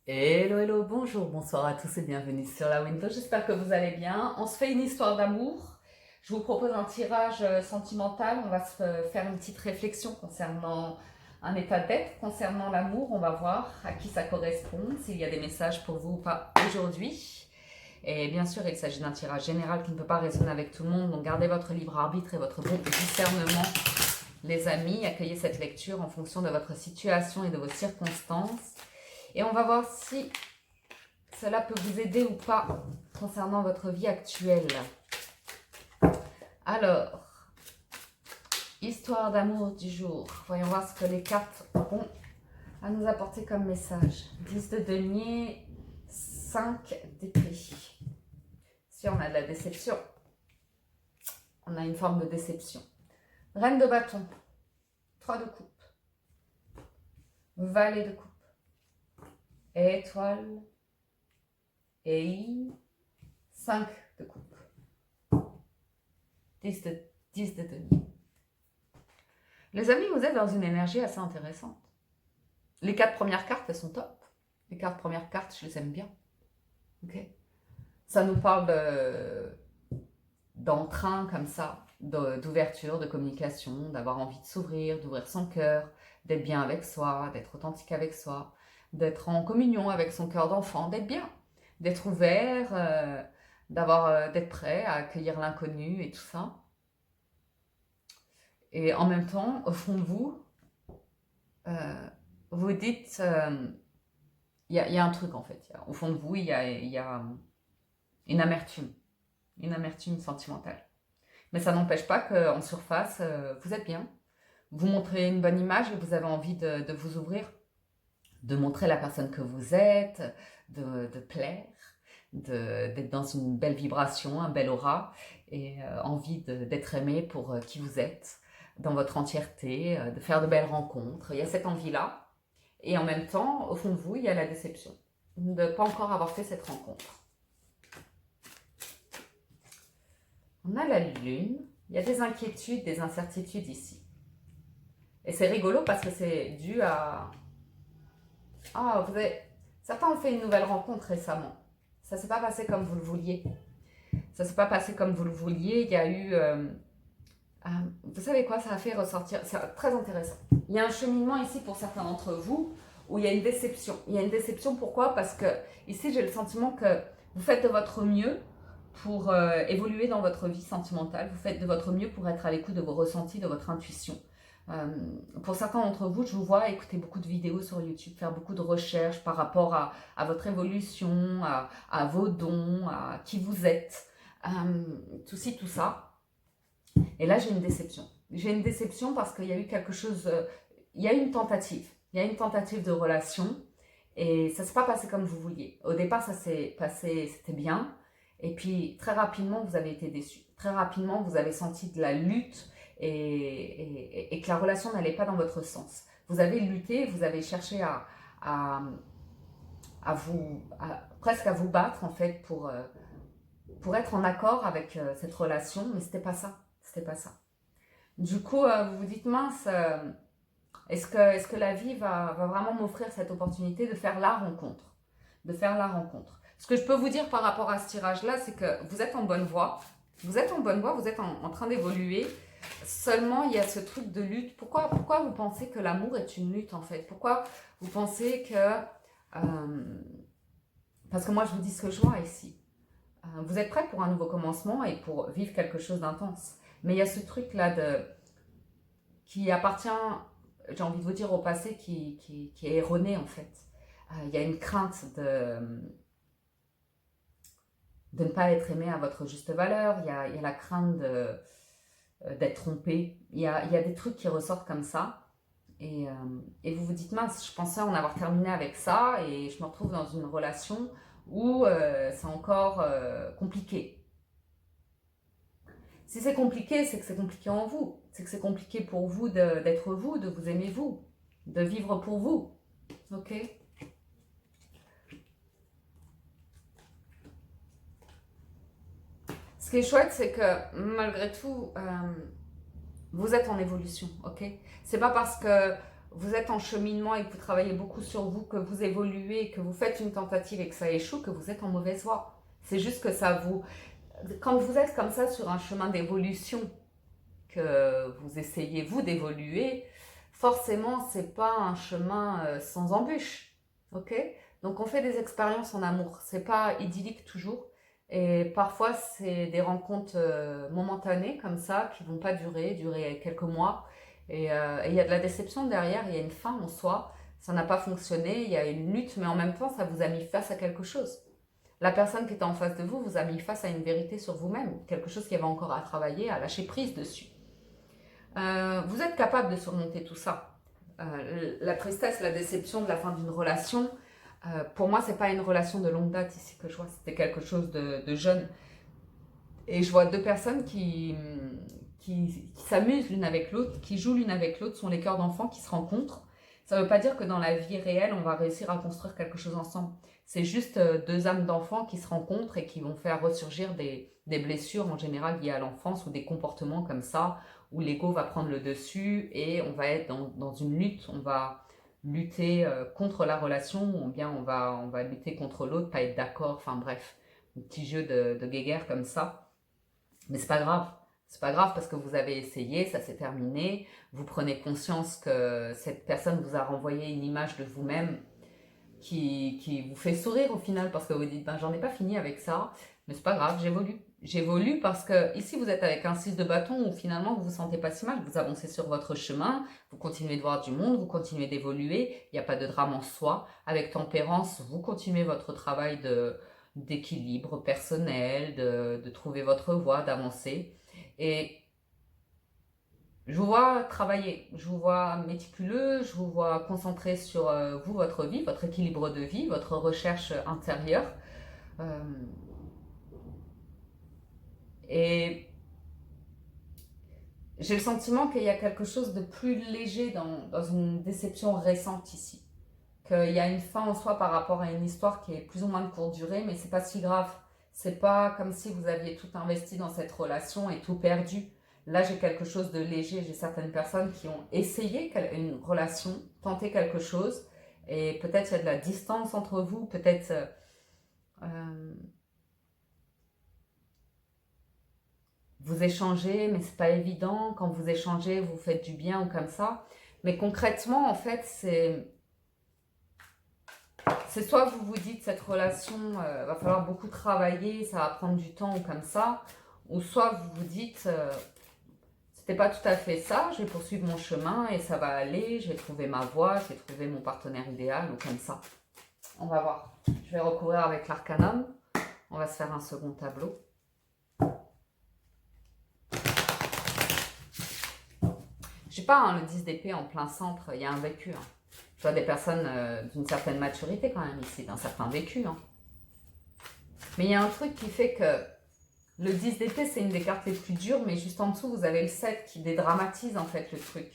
Hello, hello, bonjour, bonsoir à tous et bienvenue sur la Windows. J'espère que vous allez bien. On se fait une histoire d'amour. Je vous propose un tirage sentimental. On va se faire une petite réflexion concernant un état d'être, concernant l'amour. On va voir à qui ça correspond, s'il y a des messages pour vous ou pas aujourd'hui. Et bien sûr, il s'agit d'un tirage général qui ne peut pas résonner avec tout le monde. Donc gardez votre libre arbitre et votre bon discernement, les amis. Accueillez cette lecture en fonction de votre situation et de vos circonstances. Et on va voir si cela peut vous aider ou pas concernant votre vie actuelle. Alors, histoire d'amour du jour. Voyons voir ce que les cartes auront à nous apporter comme message. 10 de denier, 5 d'épée. Si on a de la déception, on a une forme de déception. Reine de bâton, 3 de coupe, valet de coupe, étoile, et 5 de coupe, 10 de denier. Les amis, vous êtes dans une énergie assez intéressante. Les 4 premières cartes, elles sont top. Les 4 premières cartes, je les aime bien. Okay. Ça nous parle d'entrain comme ça, d'ouverture, de communication, d'avoir envie de s'ouvrir, d'ouvrir son cœur, d'être bien avec soi, d'être authentique avec soi, d'être en communion avec son cœur d'enfant, d'être bien, d'être ouvert, d'être prêt à accueillir l'inconnu et tout ça. Et en même temps, au fond de vous, vous dites, il y a un truc en fait. Au fond de vous, il y a une amertume sentimentale. Mais ça n'empêche pas qu'en surface, vous êtes bien. Vous montrez une bonne image et vous avez envie de vous ouvrir, de montrer la personne que vous êtes, de plaire, d'être dans une belle vibration, un bel aura, et envie d'être aimé pour qui vous êtes, dans votre entièreté, de faire de belles rencontres. Il y a cette envie-là. Et en même temps, au fond de vous, il y a la déception de ne pas encore avoir fait cette rencontre. On a la lune. Il y a des inquiétudes, des incertitudes ici. Et c'est rigolo parce que c'est dû à... Ah, certains ont fait une nouvelle rencontre récemment. Ça ne s'est pas passé comme vous le vouliez. Ça ne s'est pas passé comme vous le vouliez. Il y a eu... vous savez quoi, ça a fait ressortir... C'est très intéressant. Il y a un cheminement ici pour certains d'entre vous où il y a une déception. Il y a une déception, pourquoi? Parce que ici, j'ai le sentiment que vous faites de votre mieux pour évoluer dans votre vie sentimentale. Vous faites de votre mieux pour être à l'écoute de vos ressentis, de votre intuition. Pour certains d'entre vous, je vous vois écouter beaucoup de vidéos sur YouTube, faire beaucoup de recherches par rapport à votre évolution, à vos dons, à qui vous êtes, tout ci, tout ça. Et là, j'ai une déception. J'ai une déception parce qu'il y a eu quelque chose, il y a eu une tentative. Il y a une tentative de relation et ça ne s'est pas passé comme vous vouliez. Au départ, ça s'est passé, c'était bien. Et puis, très rapidement, vous avez été déçu. Très rapidement, vous avez senti de la lutte et que la relation n'allait pas dans votre sens. Vous avez lutté, vous avez cherché presque à vous battre, en fait, pour être en accord avec cette relation, mais c'était pas ça. C'était pas ça. Du coup, vous vous dites, mince, est-ce que la vie va vraiment m'offrir cette opportunité de faire la rencontre? De faire la rencontre. Ce que je peux vous dire par rapport à ce tirage-là, c'est que vous êtes en bonne voie. Vous êtes en bonne voie, vous êtes en train d'évoluer. Seulement, il y a ce truc de lutte. Pourquoi vous pensez que l'amour est une lutte, en fait? Pourquoi vous pensez que... parce que moi, je vous dis ce que je vois ici. Vous êtes prêts pour un nouveau commencement et pour vivre quelque chose d'intense. Mais il y a ce truc-là qui appartient, j'ai envie de vous dire, au passé qui est erroné, en fait. Il y a une crainte de ne pas être aimé à votre juste valeur, il y a la crainte d'être trompé, il y a des trucs qui ressortent comme ça, et vous vous dites, mince, je pensais en avoir terminé avec ça, et je me retrouve dans une relation où c'est encore compliqué. Si c'est compliqué, c'est que c'est compliqué en vous, c'est que c'est compliqué pour vous d'être vous, de vous aimer vous, de vivre pour vous, ok? Ce qui est chouette, c'est que malgré tout, vous êtes en évolution, ok? C'est pas parce que vous êtes en cheminement et que vous travaillez beaucoup sur vous, que vous évoluez, que vous faites une tentative et que ça échoue, que vous êtes en mauvaise voie. C'est juste que ça vous... Quand vous êtes comme ça sur un chemin d'évolution, que vous essayez vous d'évoluer, forcément c'est pas un chemin sans embûches, ok? Donc on fait des expériences en amour, c'est pas idyllique toujours, et parfois c'est des rencontres momentanées comme ça qui vont pas durer quelques mois, et il y a de la déception derrière, il y a une fin en soi, ça n'a pas fonctionné, il y a une lutte, mais en même temps ça vous a mis face à quelque chose. La personne qui était en face de vous vous a mis face à une vérité sur vous-même, quelque chose qui avait encore à travailler, à lâcher prise dessus. Vous êtes capable de surmonter tout ça. La tristesse, la déception de la fin d'une relation, pour moi, c'est pas une relation de longue date ici que je vois, c'était quelque chose de jeune. Et je vois deux personnes qui s'amusent l'une avec l'autre, qui jouent l'une avec l'autre, sont les cœurs d'enfants qui se rencontrent. Ça ne veut pas dire que dans la vie réelle, on va réussir à construire quelque chose ensemble. C'est juste deux âmes d'enfants qui se rencontrent et qui vont faire ressurgir des blessures en général liées à l'enfance ou des comportements comme ça, où l'ego va prendre le dessus et on va être dans une lutte. On va lutter contre la relation ou bien on va lutter contre l'autre, pas être d'accord, enfin bref, un petit jeu de guéguerre comme ça. Mais c'est pas grave. C'est pas grave parce que vous avez essayé, ça s'est terminé. Vous prenez conscience que cette personne vous a renvoyé une image de vous-même qui vous fait sourire au final parce que vous dites ben j'en ai pas fini avec ça, mais c'est pas grave, j'évolue. J'évolue parce que ici vous êtes avec un 6 de bâton où finalement vous vous sentez pas si mal, vous avancez sur votre chemin, vous continuez de voir du monde, vous continuez d'évoluer, il n'y a pas de drame en soi. Avec tempérance, vous continuez votre travail d'équilibre personnel, de trouver votre voie, d'avancer. Et je vous vois travailler, je vous vois méticuleux, je vous vois concentré sur vous, votre vie, votre équilibre de vie, votre recherche intérieure. Euh, et j'ai le sentiment qu'il y a quelque chose de plus léger dans une déception récente ici. Qu'il y a une fin en soi par rapport à une histoire qui est plus ou moins de courte durée, mais c'est pas si grave. C'est pas comme si vous aviez tout investi dans cette relation et tout perdu. Là, j'ai quelque chose de léger. J'ai certaines personnes qui ont essayé une relation, tenté quelque chose, et peut-être il y a de la distance entre vous, peut-être vous échangez, mais c'est pas évident. Quand vous échangez, vous faites du bien ou comme ça. Mais concrètement, en fait, c'est soit vous vous dites cette relation va falloir beaucoup travailler, ça va prendre du temps ou comme ça, ou soit vous vous dites c'était pas tout à fait ça, je vais poursuivre mon chemin et ça va aller, je vais trouver ma voie, je vais trouver mon partenaire idéal ou comme ça. On va voir. Je vais recourir avec l'arcanum. On va se faire un second tableau. J'ai pas le 10 d'épée en plein centre, il y a un vécu. Je vois des personnes d'une certaine maturité quand même ici, d'un certain vécu. Mais il y a un truc qui fait que le 10 d'épée, c'est une des cartes les plus dures, mais juste en dessous, vous avez le 7 qui dédramatise en fait le truc.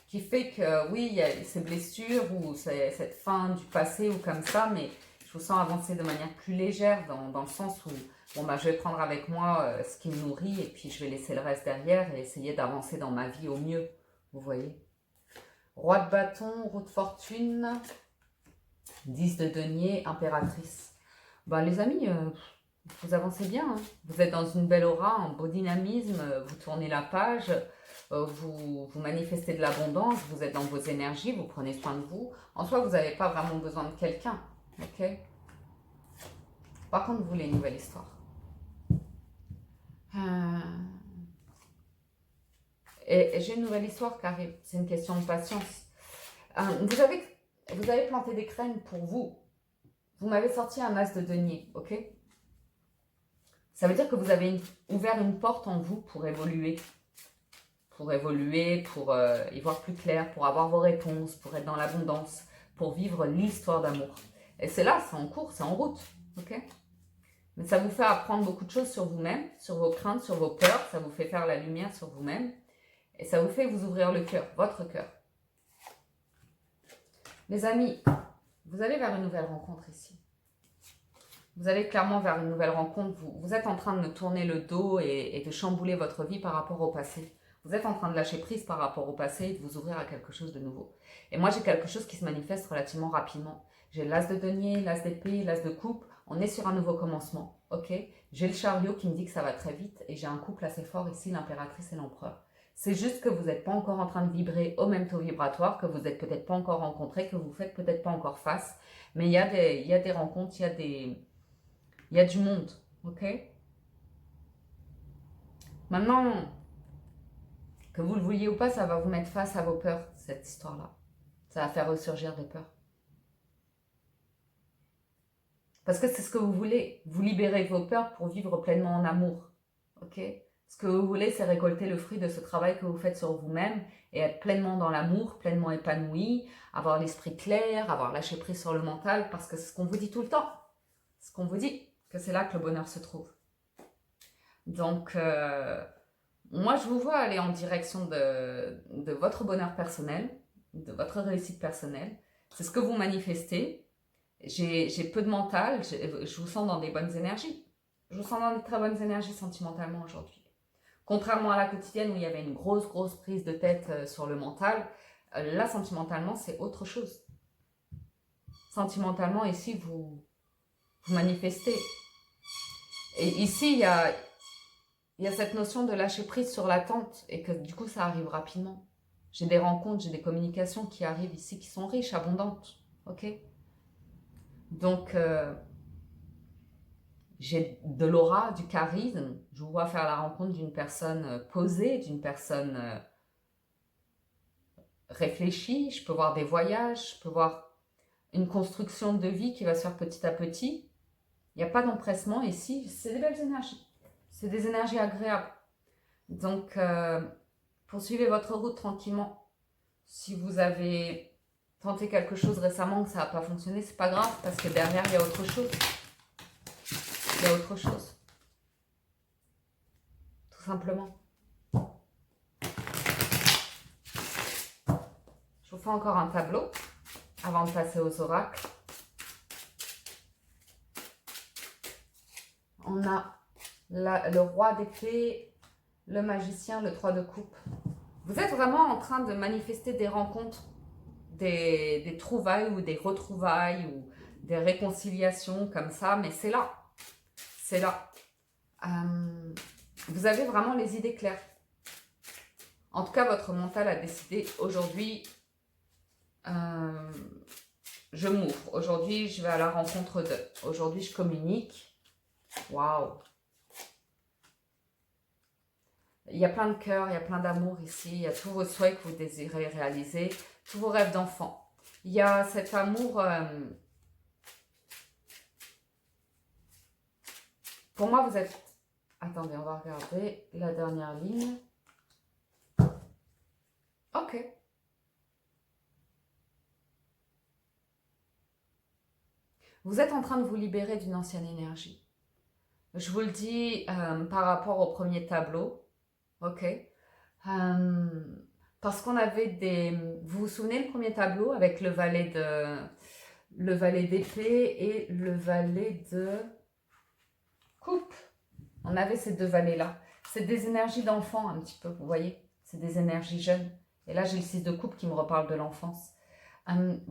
Qui fait que oui, il y a ces blessures ou cette fin du passé ou comme ça, mais je vous sens avancer de manière plus légère dans le sens où bon, bah, je vais prendre avec moi ce qui me nourrit et puis je vais laisser le reste derrière et essayer d'avancer dans ma vie au mieux. Vous voyez? Roi de bâton, roue de fortune, 10 de denier, impératrice. Ben, les amis, vous avancez bien. Hein. Vous êtes dans une belle aura, un beau dynamisme, vous tournez la page, vous manifestez de l'abondance, vous êtes dans vos énergies, vous prenez soin de vous. En soi, vous n'avez pas vraiment besoin de quelqu'un. Ok? Par contre, vous voulez une nouvelle histoire. Et j'ai une nouvelle histoire qui arrive. C'est une question de patience. Vous avez planté des graines pour vous. Vous m'avez sorti un as de denier, ok? Ça veut dire que vous avez ouvert une porte en vous pour évoluer. Pour évoluer, pour y voir plus clair, pour avoir vos réponses, pour être dans l'abondance, pour vivre l'histoire d'amour. Et c'est là, c'est en cours, c'est en route, ok? Mais ça vous fait apprendre beaucoup de choses sur vous-même, sur vos craintes, sur vos peurs. Ça vous fait faire la lumière sur vous-même. Et ça vous fait vous ouvrir le cœur, votre cœur. Les amis, vous allez vers une nouvelle rencontre ici. Vous allez clairement vers une nouvelle rencontre. Vous êtes en train de me tourner le dos et de chambouler votre vie par rapport au passé. Vous êtes en train de lâcher prise par rapport au passé et de vous ouvrir à quelque chose de nouveau. Et moi, j'ai quelque chose qui se manifeste relativement rapidement. J'ai l'as de denier, l'as d'épée, l'as de coupe. On est sur un nouveau commencement, ok? J'ai le chariot qui me dit que ça va très vite et j'ai un couple assez fort ici, l'impératrice et l'empereur. C'est juste que vous n'êtes pas encore en train de vibrer au même taux vibratoire, que vous n'êtes peut-être pas encore rencontrés, que vous ne faites peut-être pas encore face. Mais il y a des rencontres, il y a du monde, ok? Maintenant, que vous le vouliez ou pas, ça va vous mettre face à vos peurs, cette histoire-là. Ça va faire ressurgir des peurs. Parce que c'est ce que vous voulez. Vous libérez vos peurs pour vivre pleinement en amour. Ok? Ce que vous voulez, c'est récolter le fruit de ce travail que vous faites sur vous-même et être pleinement dans l'amour, pleinement épanoui, avoir l'esprit clair, avoir lâché prise sur le mental, parce que c'est ce qu'on vous dit tout le temps. Ce qu'on vous dit, que c'est là que le bonheur se trouve. Donc, moi, je vous vois aller en direction de votre bonheur personnel, de votre réussite personnelle. C'est ce que vous manifestez. J'ai peu de mental, je vous sens dans des bonnes énergies. Je vous sens dans des très bonnes énergies sentimentalement aujourd'hui. Contrairement à la quotidienne où il y avait une grosse prise de tête sur le mental, là, sentimentalement, c'est autre chose. Sentimentalement, ici, vous manifestez. Et ici, il y a cette notion de lâcher prise sur l'attente et que du coup, ça arrive rapidement. J'ai des rencontres, j'ai des communications qui arrivent ici qui sont riches, abondantes. Ok? Donc, j'ai de l'aura, du charisme. Je vous vois faire la rencontre d'une personne posée, d'une personne réfléchie. Je peux voir des voyages, je peux voir une construction de vie qui va se faire petit à petit. Il n'y a pas d'empressement ici. C'est des belles énergies. C'est des énergies agréables. Donc, poursuivez votre route tranquillement. Si vous avez tenté quelque chose récemment que ça n'a pas fonctionné, c'est pas grave parce que derrière, il y a autre chose. Il y a autre chose. Tout simplement. Je vous fais encore un tableau avant de passer aux oracles. On a le roi d'épée, le magicien, le 3 de coupe. Vous êtes vraiment en train de manifester des rencontres, des trouvailles ou des retrouvailles ou des réconciliations comme ça, mais c'est là. C'est là. Vous avez vraiment les idées claires. En tout cas, votre mental a décidé aujourd'hui, je m'ouvre. Aujourd'hui, je vais à la rencontre d'eux. Aujourd'hui, je communique. Waouh! Il y a plein de cœur, il y a plein d'amour ici. Il y a tous vos souhaits que vous désirez réaliser, tous vos rêves d'enfant. Il y a cet amour... pour moi, vous êtes... Attendez, on va regarder la dernière ligne. Ok. Vous êtes en train de vous libérer d'une ancienne énergie. Je vous le dis par rapport au premier tableau. Ok. Parce qu'on avait des... Vous vous souvenez le premier tableau avec le valet d'épée et le valet de coupe. On avait ces deux valets-là. C'est des énergies d'enfant un petit peu, vous voyez. C'est des énergies jeunes. Et là, j'ai le 6 de coupe qui me reparle de l'enfance.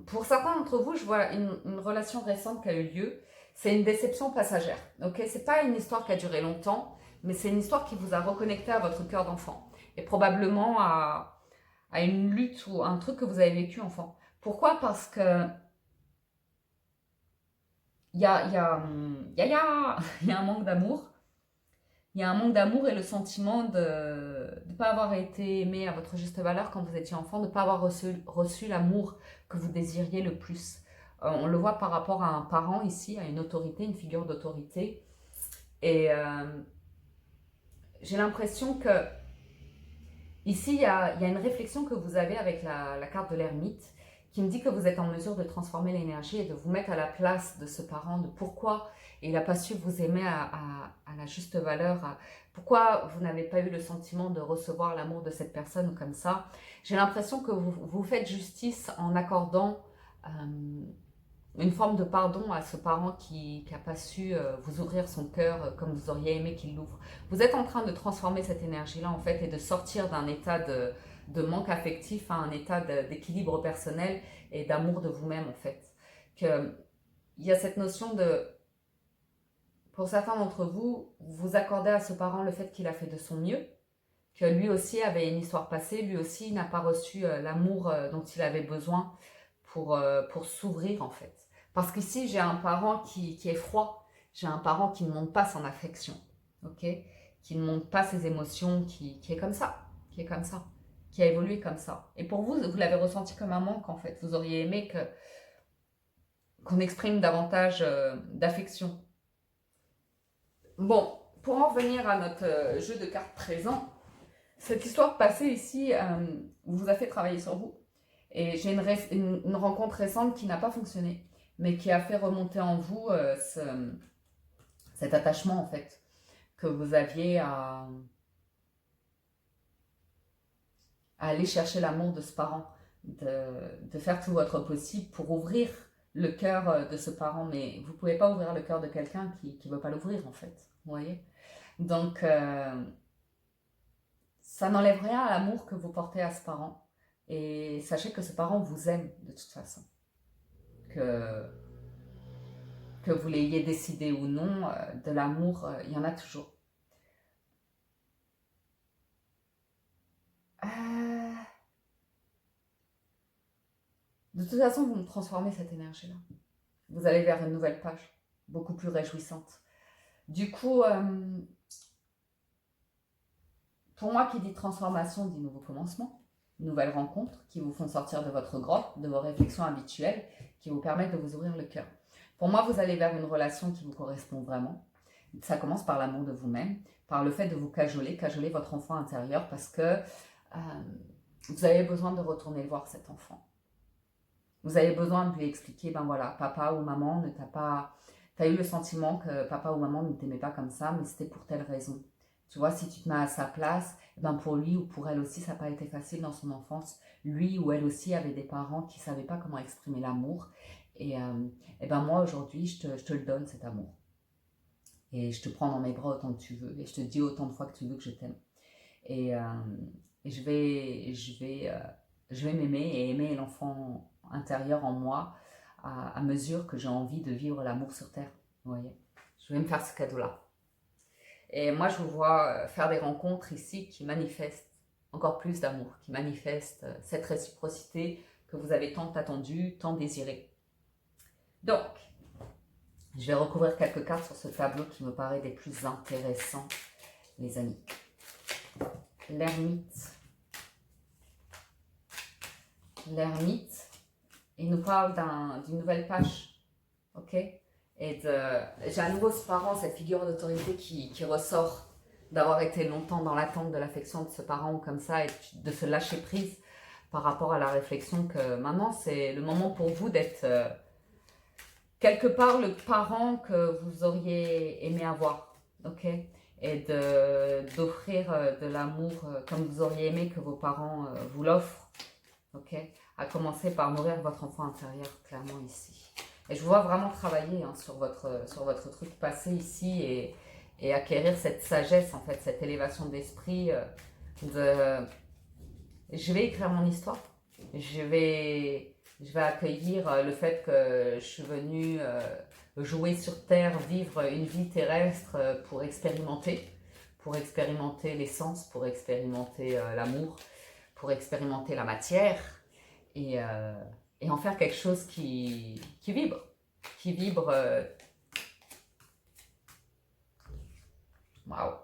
Pour certains d'entre vous, je vois une relation récente qui a eu lieu. C'est une déception passagère. Ok, c'est pas une histoire qui a duré longtemps, mais c'est une histoire qui vous a reconnecté à votre cœur d'enfant et probablement à une lutte ou un truc que vous avez vécu enfant. Pourquoi? Parce que il y a un manque d'amour. Il y a un manque d'amour et le sentiment de ne pas avoir été aimé à votre juste valeur quand vous étiez enfant, de ne pas avoir reçu l'amour que vous désiriez le plus. On le voit par rapport à un parent ici, à une autorité, une figure d'autorité. Et j'ai l'impression que ici, il y a une réflexion que vous avez avec la carte de l'ermite qui me dit que vous êtes en mesure de transformer l'énergie et de vous mettre à la place de ce parent, de pourquoi il n'a pas su vous aimer à la juste valeur, pourquoi vous n'avez pas eu le sentiment de recevoir l'amour de cette personne comme ça. J'ai l'impression que vous faites justice en accordant une forme de pardon à ce parent qui n'a pas su vous ouvrir son cœur comme vous auriez aimé qu'il l'ouvre. Vous êtes en train de transformer cette énergie-là en fait et de sortir d'un état de manque affectif à un état d'équilibre personnel et d'amour de vous-même en fait. Il y a cette notion de, pour certains d'entre vous, vous accordez à ce parent le fait qu'il a fait de son mieux, que lui aussi avait une histoire passée, lui aussi n'a pas reçu l'amour dont il avait besoin pour s'ouvrir en fait. Parce qu'ici, j'ai un parent qui est froid, j'ai un parent qui ne montre pas son affection, ok, qui ne montre pas ses émotions, qui est comme ça, qui a évolué comme ça. Et pour vous, vous l'avez ressenti comme un manque en fait. Vous auriez aimé qu'on exprime davantage d'affection. Bon, pour en revenir à notre jeu de cartes présent, cette histoire passée ici vous a fait travailler sur vous. Et j'ai une rencontre récente qui n'a pas fonctionné, mais qui a fait remonter en vous cet attachement en fait que vous aviez à aller chercher l'amour de ce parent, de faire tout votre possible pour ouvrir le cœur de ce parent, mais vous ne pouvez pas ouvrir le cœur de quelqu'un qui ne veut pas l'ouvrir en fait, vous voyez. Donc ça n'enlève rien à l'amour que vous portez à ce parent. Et sachez que ce parent vous aime de toute façon. Que vous l'ayez décidé ou non, de l'amour, il y en a toujours. De toute façon, vous me transformez cette énergie-là. Vous allez vers une nouvelle page, beaucoup plus réjouissante. Du coup, pour moi qui dit transformation, dit nouveau commencement. Nouvelles rencontres qui vous font sortir de votre grotte, de vos réflexions habituelles, qui vous permettent de vous ouvrir le cœur. Pour moi, vous allez vers une relation qui vous correspond vraiment. Ça commence par l'amour de vous-même, par le fait de vous cajoler votre enfant intérieur, parce que vous avez besoin de retourner le voir, cet enfant. Vous avez besoin de lui expliquer, ben voilà, papa ou maman ne t'a pas... T'as eu le sentiment que papa ou maman ne t'aimait pas comme ça, mais c'était pour telle raison. Tu vois, si tu te mets à sa place, ben pour lui ou pour elle aussi, ça n'a pas été facile dans son enfance. Lui ou elle aussi avait des parents qui ne savaient pas comment exprimer l'amour. Et ben moi, aujourd'hui, je te le donne, cet amour. Et je te prends dans mes bras autant que tu veux. Et je te dis autant de fois que tu veux que je t'aime. Et je vais m'aimer et aimer l'enfant intérieur en moi à mesure que j'ai envie de vivre l'amour sur Terre. Vous voyez, je vais me faire ce cadeau-là. Et moi, je vous vois faire des rencontres ici qui manifestent encore plus d'amour, qui manifestent cette réciprocité que vous avez tant attendue, tant désirée. Donc, je vais recouvrir quelques cartes sur ce tableau qui me paraît des plus intéressants, les amis. L'ermite. L'ermite, il nous parle d'une nouvelle page, ok? Et j'ai à nouveau ce parent, cette figure d'autorité qui ressort d'avoir été longtemps dans l'attente de l'affection de ce parent ou comme ça, et de se lâcher prise par rapport à la réflexion que maintenant c'est le moment pour vous d'être quelque part le parent que vous auriez aimé avoir, ok? Et d'offrir de l'amour comme vous auriez aimé que vos parents vous l'offrent, ok? À commencer par nourrir votre enfant intérieur, clairement ici. Et je vous vois vraiment travailler sur votre truc passé ici et acquérir cette sagesse, en fait, cette élévation d'esprit. Je vais écrire mon histoire. Je vais accueillir le fait que je suis venue jouer sur Terre, vivre une vie terrestre pour expérimenter l'essence, pour expérimenter l'amour, pour expérimenter la matière et en faire quelque chose qui vibre. Waouh.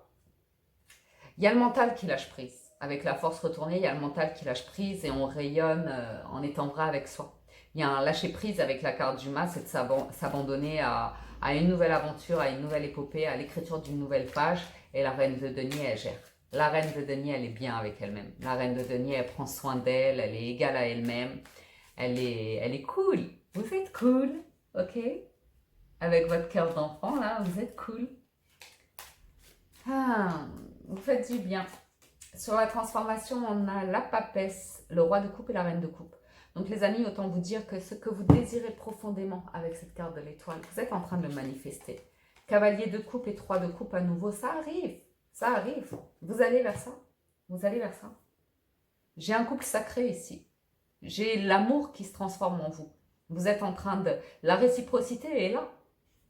Il y a le mental qui lâche prise. Avec la force retournée, il y a le mental qui lâche prise et on rayonne en étant vrai avec soi. Il y a un lâcher prise avec la carte du mas, c'est de s'abandonner à une nouvelle aventure, à une nouvelle épopée, à l'écriture d'une nouvelle page. Et la reine de denier, elle gère. La reine de denier, elle est bien avec elle-même. La reine de denier, elle prend soin d'elle, elle est égale à elle-même. Elle est cool. Vous êtes cool, ok? Avec votre cœur d'enfant, là, vous êtes cool. Vous faites du bien. Sur la transformation, on a la papesse, le roi de coupe et la reine de coupe. Donc les amis, autant vous dire que ce que vous désirez profondément avec cette carte de l'étoile, vous êtes en train de le manifester. Cavalier de coupe et 3 de coupe à nouveau, ça arrive. Ça arrive. Vous allez vers ça. Vous allez vers ça. J'ai un couple sacré ici. J'ai l'amour qui se transforme en vous. Vous êtes en train de... La réciprocité est là.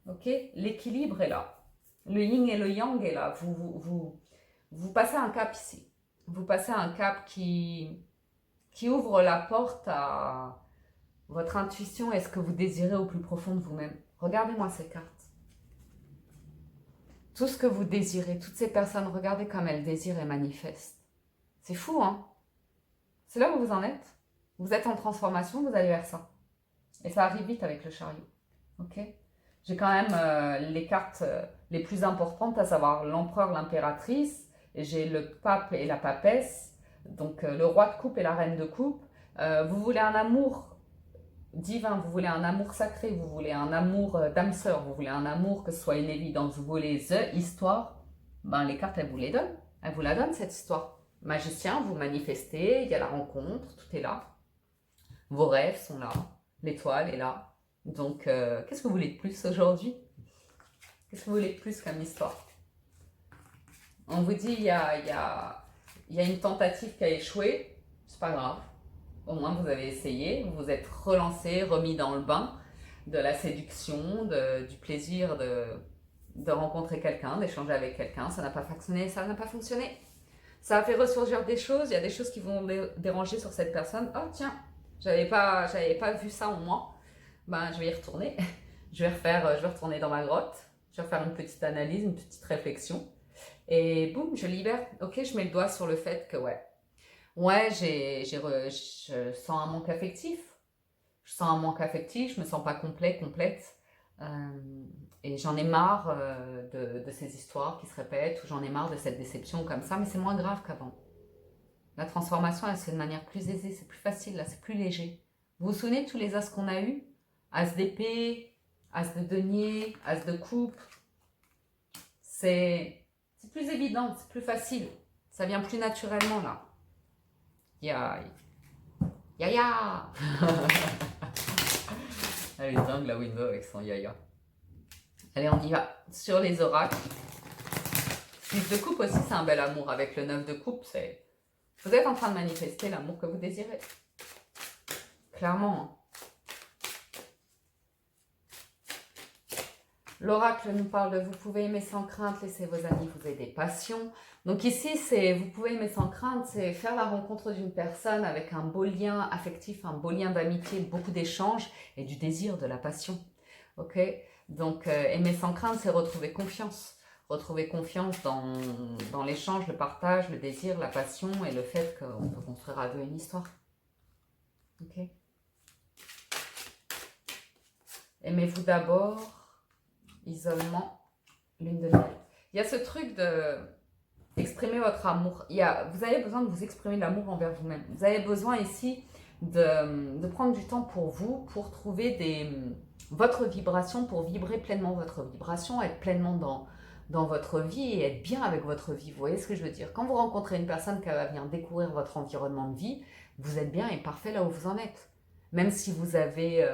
Ok? L'équilibre est là. Le yin et le yang est là. Vous passez un cap ici. Vous passez un cap qui ouvre la porte à votre intuition et ce que vous désirez au plus profond de vous-même. Regardez-moi ces cartes. Tout ce que vous désirez, toutes ces personnes, regardez comme elles désirent et manifestent. C'est fou, hein? C'est là où vous en êtes. Vous êtes en transformation, vous allez vers ça. Et ça arrive vite avec le chariot. Ok? J'ai quand même les cartes les plus importantes, à savoir l'empereur, l'impératrice, et j'ai le pape et la papesse, donc le roi de coupe et la reine de coupe. Vous voulez un amour divin, vous voulez un amour sacré, vous voulez un amour d'âme sœur, vous voulez un amour que ce soit une évidence, vous voulez the histoire, ben les cartes elles vous les donnent, elles vous la donnent cette histoire. Magicien, vous manifestez, il y a la rencontre, tout est là. Vos rêves sont là, l'étoile est là. Donc qu'est-ce que vous voulez de plus aujourd'hui? Qu'est-ce que vous voulez de plus comme histoire? On vous dit il y a une tentative qui a échoué, c'est pas grave. Au moins, vous avez essayé, vous vous êtes relancé, remis dans le bain de la séduction, du plaisir de rencontrer quelqu'un, d'échanger avec quelqu'un. Ça n'a pas fonctionné, ça n'a pas fonctionné. Ça a fait ressurgir des choses, il y a des choses qui vont déranger sur cette personne. Oh tiens, j'avais pas vu ça en moi. Ben, je vais y retourner. Je vais retourner dans ma grotte. Je vais faire une petite analyse, une petite réflexion. Et boum, je libère. Ok, je mets le doigt sur le fait que ouais, je sens un manque affectif. Je sens un manque affectif, je me sens pas complète. Et j'en ai marre de ces histoires qui se répètent, ou j'en ai marre de cette déception comme ça, mais c'est moins grave qu'avant. La transformation, elle se fait de manière plus aisée, c'est plus facile, là, c'est plus léger. Vous vous souvenez de tous les as qu'on a eus? As d'épée, as de denier, as de coupe. C'est plus évident, c'est plus facile. Ça vient plus naturellement, là. Ya. Elle est dingue la Windows avec son yaya. Allez, on y va. Sur les oracles. 6 de coupe aussi, c'est un bel amour. Avec le 9 de coupe, c'est... Vous êtes en train de manifester l'amour que vous désirez. Clairement. Hein. L'oracle nous parle de vous pouvez aimer sans crainte, laissez vos amis vous aider passion. Donc ici, c'est vous pouvez aimer sans crainte, c'est faire la rencontre d'une personne avec un beau lien affectif, un beau lien d'amitié, beaucoup d'échanges et du désir, de la passion. Ok? Donc aimer sans crainte, c'est retrouver confiance. Retrouver confiance dans l'échange, le partage, le désir, la passion et le fait qu'on peut construire à deux une histoire. Ok? Aimez-vous d'abord. Isolement, lune de miel. Il y a ce truc de exprimer votre amour. Vous avez besoin de vous exprimer l'amour envers vous-même. Vous avez besoin ici de prendre du temps pour vous, pour trouver votre vibration, pour vibrer pleinement votre vibration, être pleinement dans votre vie et être bien avec votre vie. Vous voyez ce que je veux dire? Quand vous rencontrez une personne qui va venir découvrir votre environnement de vie, vous êtes bien et parfait là où vous en êtes. Même si vous avez...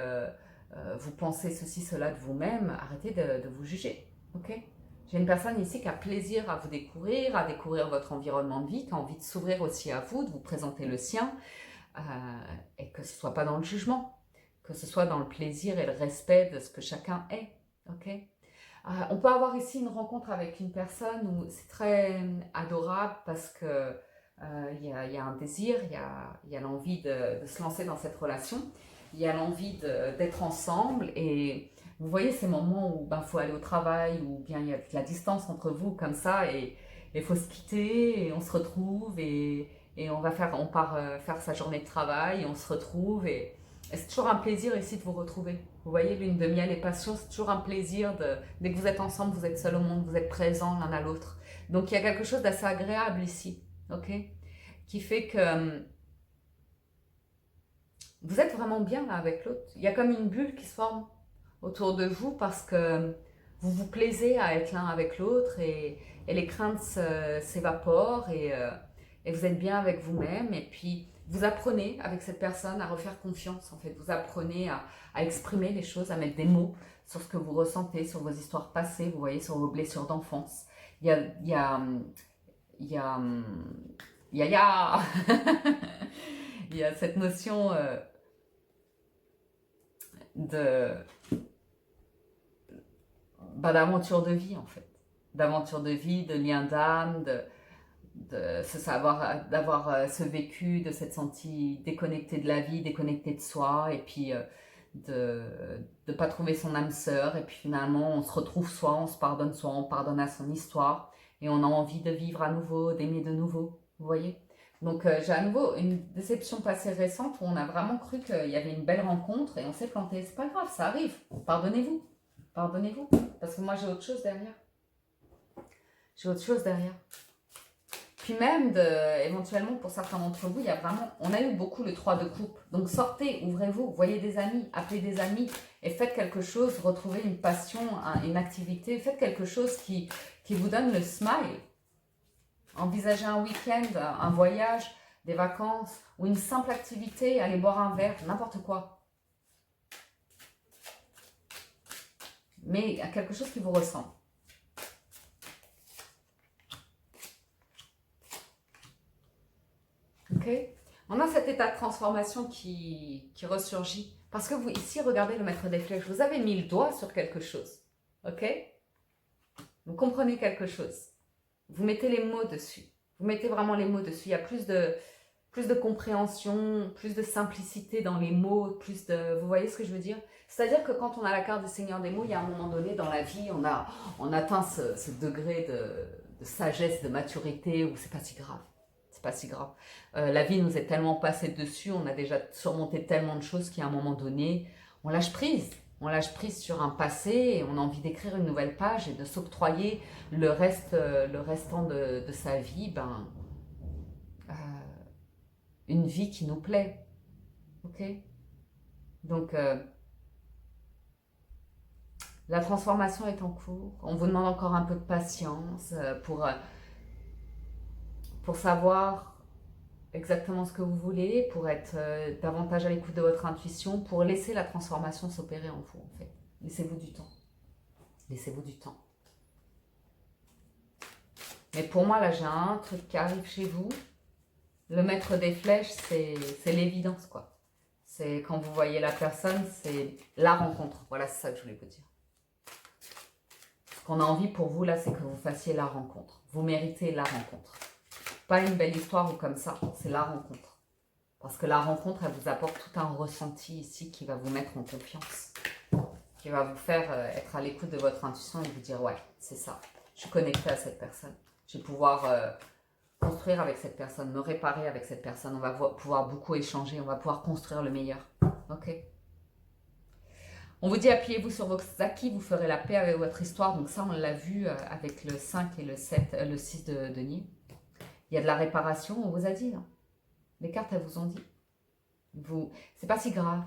vous pensez ceci, cela de vous-même, arrêtez de vous juger, ok? J'ai une personne ici qui a plaisir à vous découvrir, à découvrir votre environnement de vie, qui a envie de s'ouvrir aussi à vous, de vous présenter le sien, et que ce ne soit pas dans le jugement, que ce soit dans le plaisir et le respect de ce que chacun est, ok? On peut avoir ici une rencontre avec une personne où c'est très adorable parce que il y a un désir, il y a l'envie de se lancer dans cette relation. Il y a l'envie d'être ensemble et vous voyez ces moments où il faut aller au travail ou bien il y a de la distance entre vous comme ça et il faut se quitter et on se retrouve et on part faire sa journée de travail et on se retrouve et c'est toujours un plaisir ici de vous retrouver. Vous voyez, lune de miel et passion, c'est toujours un plaisir dès que vous êtes ensemble, vous êtes seul au monde, vous êtes présents l'un à l'autre. Donc il y a quelque chose d'assez agréable ici, ok? Qui fait que... vous êtes vraiment bien là avec l'autre. Il y a comme une bulle qui se forme autour de vous parce que vous vous plaisez à être l'un avec l'autre et les craintes s'évaporent et vous êtes bien avec vous-même. Et puis, vous apprenez avec cette personne à refaire confiance, en fait. Vous apprenez à exprimer les choses, à mettre des mots sur ce que vous ressentez, sur vos histoires passées, vous voyez, sur vos blessures d'enfance. Il y a, il y a, il y a, il y a, il y a cette notion d'aventure de vie, en fait. D'aventure de vie, de lien d'âme, de se savoir, d'avoir ce vécu, de s'être senti déconnecté de la vie, déconnecté de soi, et puis de ne pas trouver son âme sœur, et puis finalement on se retrouve soi, on pardonne à son histoire, et on a envie de vivre à nouveau, d'aimer de nouveau, vous voyez. Donc j'ai à nouveau une déception passée récente où on a vraiment cru qu'il y avait une belle rencontre et on s'est planté. C'est pas grave, ça arrive. Pardonnez-vous. Pardonnez-vous. Parce que moi j'ai autre chose derrière. J'ai autre chose derrière. Puis même, éventuellement, pour certains d'entre vous, il y a vraiment, on a eu beaucoup le 3 de coupe. Donc sortez, ouvrez-vous, voyez des amis, appelez des amis et faites quelque chose, retrouvez une passion, une activité, faites quelque chose qui vous donne le smile. Envisagez un week-end, un voyage, des vacances ou une simple activité, aller boire un verre, n'importe quoi. Mais quelque chose qui vous ressemble. Ok. On a cet état de transformation qui ressurgit. Parce que vous, ici, regardez le maître des flèches, vous avez mis le doigt sur quelque chose. Ok. Vous comprenez quelque chose. Vous mettez les mots dessus. Vous mettez vraiment les mots dessus. Il y a plus de compréhension, plus de simplicité dans les mots, vous voyez ce que je veux dire? C'est-à-dire que quand on a la carte du Seigneur des mots, il y a un moment donné dans la vie, on atteint ce degré de sagesse, de maturité où c'est pas si grave. C'est pas si grave. La vie nous est tellement passée dessus, on a déjà surmonté tellement de choses qu'à un moment donné, on lâche prise. On lâche prise sur un passé et on a envie d'écrire une nouvelle page et de s'octroyer le restant de sa vie, une vie qui nous plaît. Ok? Donc, la transformation est en cours. On vous demande encore un peu de patience pour savoir exactement ce que vous voulez, pour être davantage à l'écoute de votre intuition, pour laisser la transformation s'opérer en vous, en fait. Laissez-vous du temps. Laissez-vous du temps. Mais pour moi, là, j'ai un truc qui arrive chez vous. Le maître des flèches, c'est l'évidence, quoi. C'est quand vous voyez la personne, c'est la rencontre. Voilà, c'est ça que je voulais vous dire. Ce qu'on a envie pour vous, là, c'est que vous fassiez la rencontre. Vous méritez la rencontre. Pas une belle histoire ou comme ça, c'est la rencontre. Parce que la rencontre, elle vous apporte tout un ressenti ici qui va vous mettre en confiance. Qui va vous faire être à l'écoute de votre intuition et vous dire, ouais, c'est ça. Je suis connectée à cette personne. Je vais pouvoir construire avec cette personne, me réparer avec cette personne. On va pouvoir beaucoup échanger, on va pouvoir construire le meilleur. Ok? On vous dit, appuyez-vous sur vos acquis, vous ferez la paix avec votre histoire. Donc ça, on l'a vu avec le 5 et le 7, le 6 de denier. Il y a de la réparation, on vous a dit. Hein. Les cartes, elles vous ont dit. C'est pas si grave.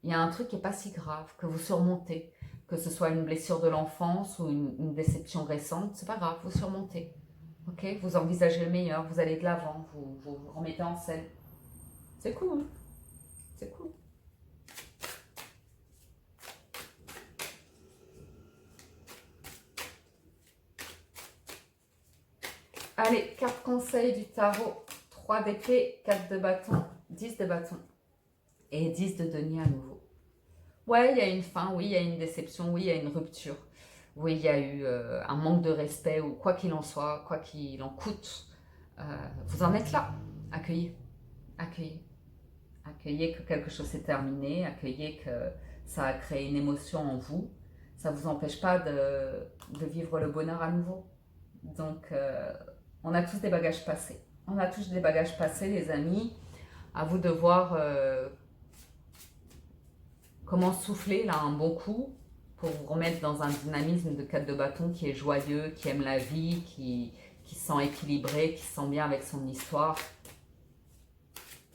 Il y a un truc qui n'est pas si grave, que vous surmontez. Que ce soit une blessure de l'enfance ou une déception récente, c'est pas grave, vous surmontez. Ok, vous envisagez le meilleur, vous allez de l'avant, vous remettez en scène. C'est cool. C'est cool. Allez, carte conseil du tarot. 3 d'épée, 4 de bâton, 10 de bâton. Et 10 de denier à nouveau. Ouais, il y a une fin, oui, il y a une déception, oui, il y a une rupture. Oui, il y a eu un manque de respect ou quoi qu'il en soit, quoi qu'il en coûte. Vous en êtes là. Accueillez. Accueillez. Accueillez que quelque chose s'est terminé. Accueillez que ça a créé une émotion en vous. Ça ne vous empêche pas de vivre le bonheur à nouveau. Donc, on a tous des bagages passés. On a tous des bagages passés, les amis. À vous de voir comment souffler là un bon coup pour vous remettre dans un dynamisme de 4 de bâton qui est joyeux, qui aime la vie, qui se sent équilibré, qui se sent bien avec son histoire.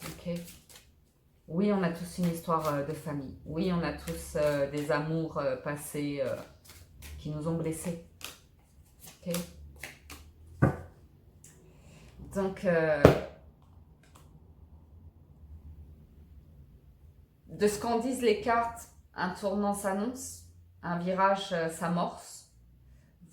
Ok. Oui, on a tous une histoire de famille. Oui, on a tous des amours passés qui nous ont blessés. Ok. Donc, De ce qu'en disent les cartes, un tournant s'annonce, un virage s'amorce.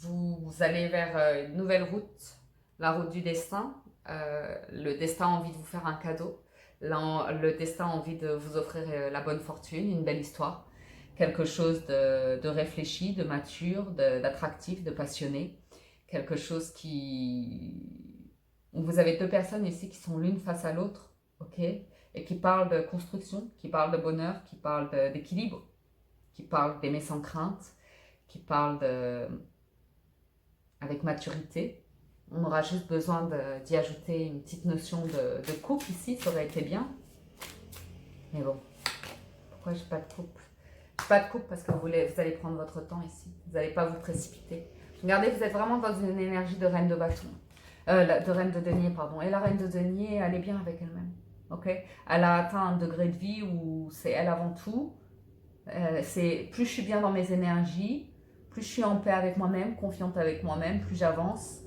Vous allez vers une nouvelle route, la route du destin. Le destin a envie de vous faire un cadeau. Le destin a envie de vous offrir la bonne fortune, une belle histoire. Quelque chose de réfléchi, de mature, d'attractif, de passionné. Quelque chose où vous avez deux personnes ici qui sont l'une face à l'autre, ok, et qui parlent de construction, qui parlent de bonheur, qui parlent d'équilibre, qui parlent d'aimer sans crainte, qui parlent avec maturité. On aura juste besoin d'y ajouter une petite notion de couple ici, ça aurait été bien. Mais bon, pourquoi j'ai pas de couple? Pas de couple parce que vous allez prendre votre temps ici. Vous n'allez pas vous précipiter. Regardez, vous êtes vraiment dans une énergie de reine de bâton. De reine de denier, pardon. Et la reine de denier, elle est bien avec elle-même. Ok, elle a atteint un degré de vie où c'est elle avant tout. Plus je suis bien dans mes énergies, plus je suis en paix avec moi-même, confiante avec moi-même, plus j'avance,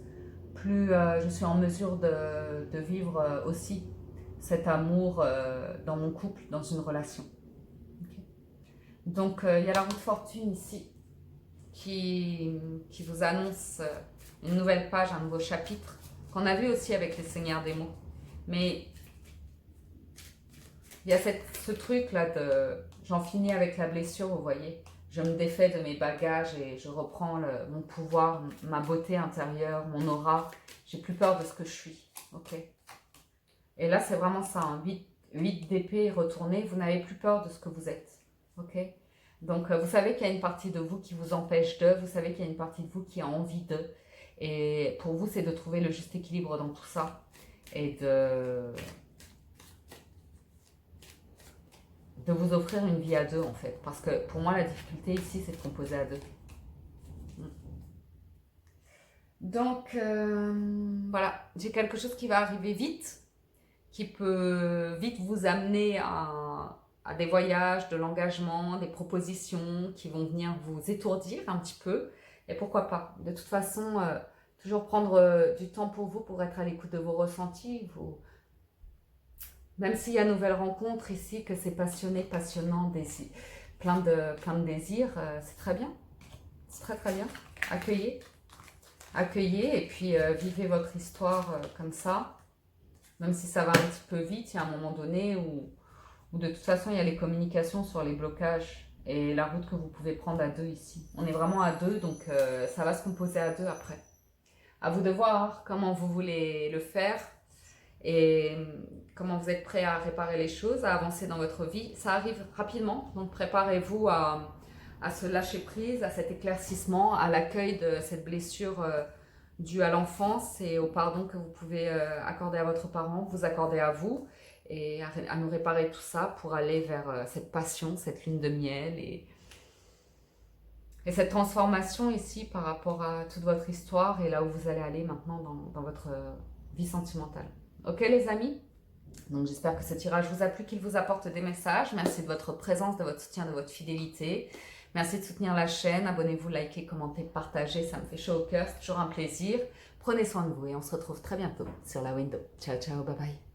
plus je suis en mesure de vivre aussi cet amour dans mon couple, dans une relation. Okay. Donc il y a la roue de fortune ici qui vous annonce une nouvelle page, un nouveau chapitre, qu'on a vu aussi avec les Seigneurs des mots. Mais il y a ce truc là de j'en finis avec la blessure, vous voyez. Je me défais de mes bagages et je reprends mon pouvoir, ma beauté intérieure, mon aura. J'ai plus peur de ce que je suis. Ok. Et là, c'est vraiment ça. Hein. 8 d'épée retourné. Vous n'avez plus peur de ce que vous êtes. Ok. Donc, vous savez qu'il y a une partie de vous qui vous empêche de. Vous savez qu'il y a une partie de vous qui a envie de. Et pour vous, c'est de trouver le juste équilibre dans tout ça. Et de vous offrir une vie à deux, en fait. Parce que pour moi, la difficulté ici, c'est de composer à deux. Donc, voilà. J'ai quelque chose qui va arriver vite, qui peut vite vous amener à des voyages, de l'engagement, des propositions qui vont venir vous étourdir un petit peu. Et pourquoi pas. De toute façon, toujours prendre du temps pour vous, pour être à l'écoute de vos ressentis. Même s'il y a une nouvelle rencontre ici, que c'est passionné, passionnant, plein de désirs, c'est très bien. C'est très très bien. Accueillez et puis vivez votre histoire comme ça. Même si ça va un petit peu vite, il y a un moment donné où de toute façon il y a les communications sur les blocages et la route que vous pouvez prendre à deux ici. On est vraiment à deux, donc ça va se composer à deux après. À vous de voir comment vous voulez le faire et comment vous êtes prêt à réparer les choses, à avancer dans votre vie. Ça arrive rapidement, donc préparez-vous à se lâcher prise, à cet éclaircissement, à l'accueil de cette blessure due à l'enfance et au pardon que vous pouvez accorder à votre parent, vous accorder à vous et à nous réparer tout ça pour aller vers cette passion, cette lune de miel et cette transformation ici par rapport à toute votre histoire et là où vous allez aller maintenant dans votre vie sentimentale. Ok les amis? Donc j'espère que ce tirage vous a plu, qu'il vous apporte des messages. Merci de votre présence, de votre soutien, de votre fidélité. Merci de soutenir la chaîne. Abonnez-vous, likez, commentez, partagez. Ça me fait chaud au cœur, c'est toujours un plaisir. Prenez soin de vous et on se retrouve très bientôt sur la window. Ciao, ciao, bye bye.